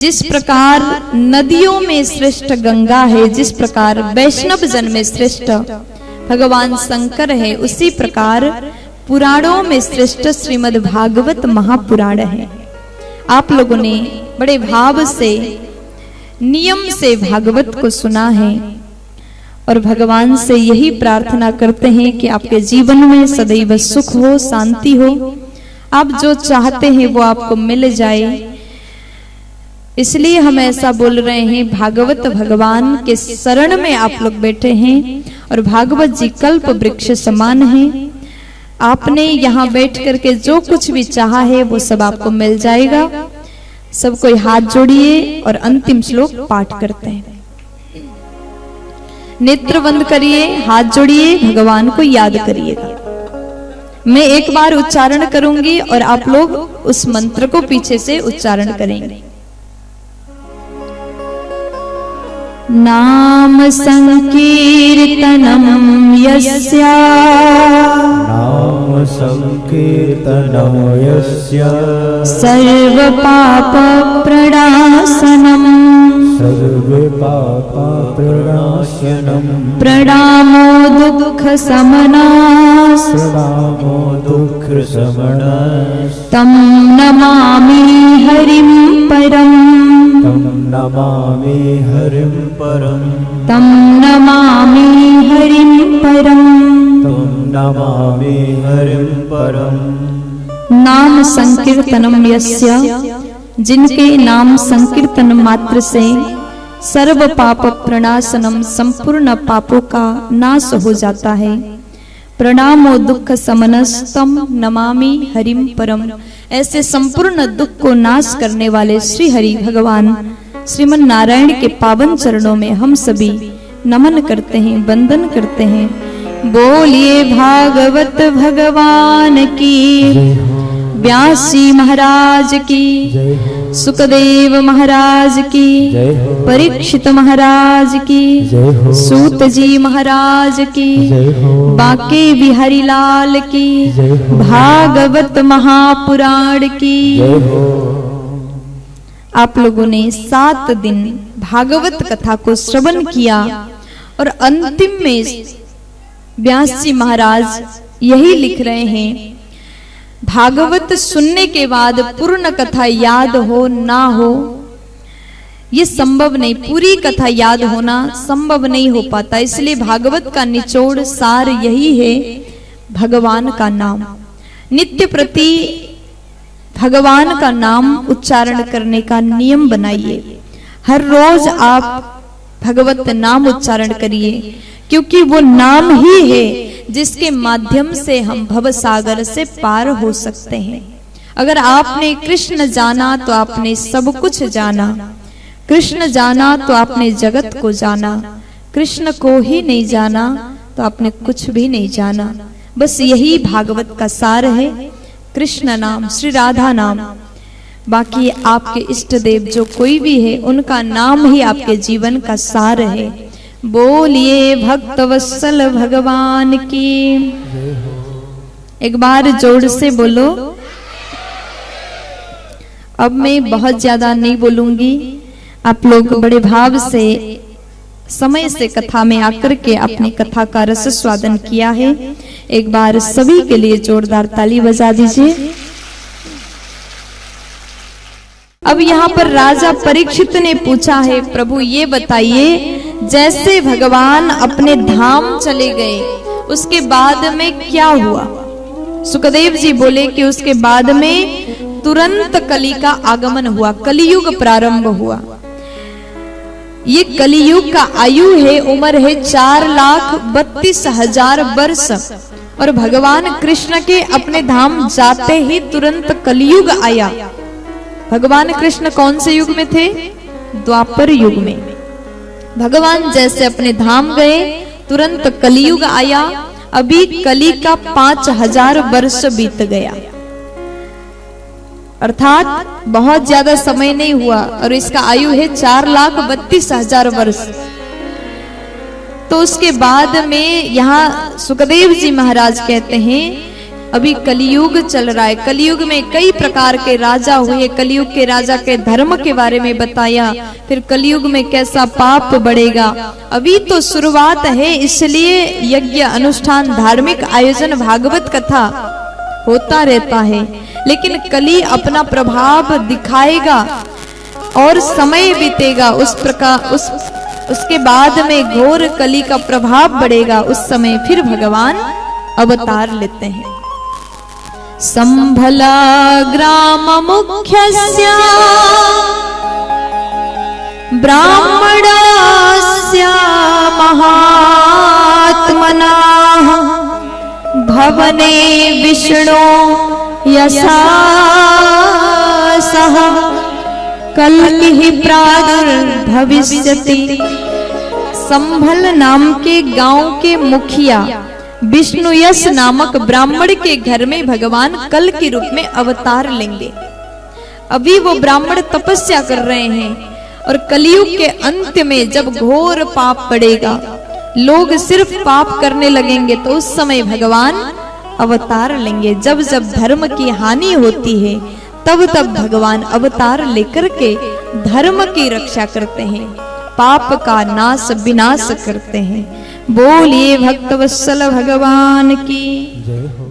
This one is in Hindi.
जिस प्रकार नदियों में श्रेष्ठ गंगा है, जिस प्रकार वैष्णव जन में श्रेष्ठ भगवान शंकर है, उसी प्रकार पुराणों में श्रेष्ठ श्रीमद् भागवत महापुराण है। आप लोगों ने बड़े भाव से नियम से भागवत को सुना है और भगवान से यही प्रार्थना करते हैं कि आपके जीवन में सदैव सुख हो, शांति हो, आप जो चाहते हैं वो आपको मिल जाए। इसलिए हम ऐसा बोल रहे हैं, भागवत भगवान के शरण में आप लोग बैठे हैं और भागवत जी कल्प वृक्ष समान हैं। आपने यहाँ बैठ करके जो कुछ भी चाहा है वो सब आपको मिल जाएगा। सब कोई हाथ जोड़िए और अंतिम श्लोक पाठ करते हैं। नेत्र बंद करिए, हाथ जोड़िए, भगवान को याद करिएगा। मैं एक बार उच्चारण करूंगी और आप लोग उस मंत्र को पीछे से उच्चारण करेंगे। नाम संकीर्तनम यस्य, नाम संकीर्तनम यस्य, सर्व पाप प्रणाशनम, सर्व पाप प्रणाशनम, प्रणामो दुःख शमनास, प्रणामो दुःख शमनास, तं नमामि हरिं परम, तं नमामि हरिं परम, तं नमामि हरिं परम। तं नमामि हरिं परम। नाम संकीर्तनम यस्य, जिनके नाम संकीर्तन मात्र से सर्व पाप प्रणाशनम, संपूर्ण पापों का नाश हो जाता है। प्रणामो दुःख शमनस्तम नमामि हरिं परम, ऐसे संपूर्ण दुख को नाश करने वाले श्री हरि भगवान श्रीमन नारायण के पावन चरणों में हम सभी नमन करते हैं, वंदन करते हैं। बोलिए भागवत भगवान की, व्यास जी महाराज की, सुखदेव महाराज की, परीक्षित महाराज की, सूत जी महाराज की, बांके बिहारी लाल की, भागवत महापुराण की। आप लोगों ने 7 दिन भागवत कथा को श्रवण किया और अंतिम में व्यास जी महाराज यही लिख रहे हैं, भागवत सुनने के बाद पूर्ण कथा याद हो ना हो ये संभव नहीं, पूरी कथा याद होना संभव नहीं हो पाता। इसलिए भागवत का निचोड़ सार यही है, भगवान का नाम। नित्य प्रति भगवान का नाम उच्चारण करने का नियम बनाइए। हर रोज आप भगवत नाम उच्चारण करिए, क्योंकि वो नाम ही है जिसके माध्यम से हम भव सागर से पार हो सकते हैं। अगर आपने कृष्ण जाना तो आपने सब कुछ जाना, कृष्ण जाना तो आपने जगत को जाना, कृष्ण को ही नहीं जाना तो आपने कुछ भी नहीं जाना। बस यही भागवत का सार है, कृष्ण नाम, श्री राधा नाम। बाकी आपके इष्ट देव जो कोई भी है उनका नाम ही आपके जीवन का सार है। बोलिए भक्त वत्सल भगवान की। एक बार जोर से बोलो। अब मैं बहुत ज्यादा नहीं बोलूंगी, आप लोग बड़े भाव से समय से कथा में आकर के अपनी कथा का रस स्वादन किया है। एक बार सभी के लिए जोरदार ताली बजा दीजिए। अब यहाँ पर राजा परीक्षित ने पूछा है, प्रभु ये बताइए, जैसे भगवान अपने धाम चले गए उसके बाद में क्या हुआ? सुखदेव जी बोले कि उसके बाद में तुरंत कली का आगमन हुआ, कलियुग प्रारंभ हुआ। ये कलियुग का आयु है, उम्र है 4,32,000 वर्ष। और भगवान कृष्ण के अपने धाम जाते ही तुरंत कलियुग आया। भगवान कृष्ण कौन से युग में थे? द्वापर युग में। भगवान जैसे अपने धाम गए तुरंत कलियुग आया। अभी कली का 5,000 वर्ष बीत गया, अर्थात बहुत ज्यादा समय नहीं हुआ और इसका आयु है 4,32,000 वर्ष। तो उसके बाद में यहाँ सुखदेव जी महाराज कहते हैं अभी कलियुग चल रहा है, कलियुग में कई प्रकार के राजा हुए, कलियुग के राजा के धर्म के बारे में बताया, फिर कलियुग में कैसा पाप बढ़ेगा। अभी तो शुरुआत है, इसलिए यज्ञ अनुष्ठान धार्मिक आयोजन भागवत कथा होता रहता है, लेकिन कली अपना प्रभाव दिखाएगा और समय बीतेगा, उस प्रकार उसके बाद में घोर कली का प्रभाव बढ़ेगा, उस समय फिर भगवान अवतार लेते हैं। संभला ग्राम मुख्यस्य ब्राह्मणस्य महात्मनाः भवने विष्णु यशा सह कल्किः प्रादुर्भविष्यति। संभल नाम के गांव के मुखिया विष्णुयश नामक ब्राह्मण के घर में भगवान कल के रूप में अवतार लेंगे। अभी वो ब्राह्मण तपस्या कर रहे हैं और कलयुग के अंत में जब घोर पाप बढ़ेगा, लोग सिर्फ पाप करने लगेंगे, तो उस समय भगवान अवतार लेंगे। जब जब धर्म की हानि होती है, तब तब भगवान अवतार लेकर के धर्म की रक्षा करते हैं, पाप का नाश विनाश करते हैं। बोलिए भक्तवत्सल भगवान की जय हो।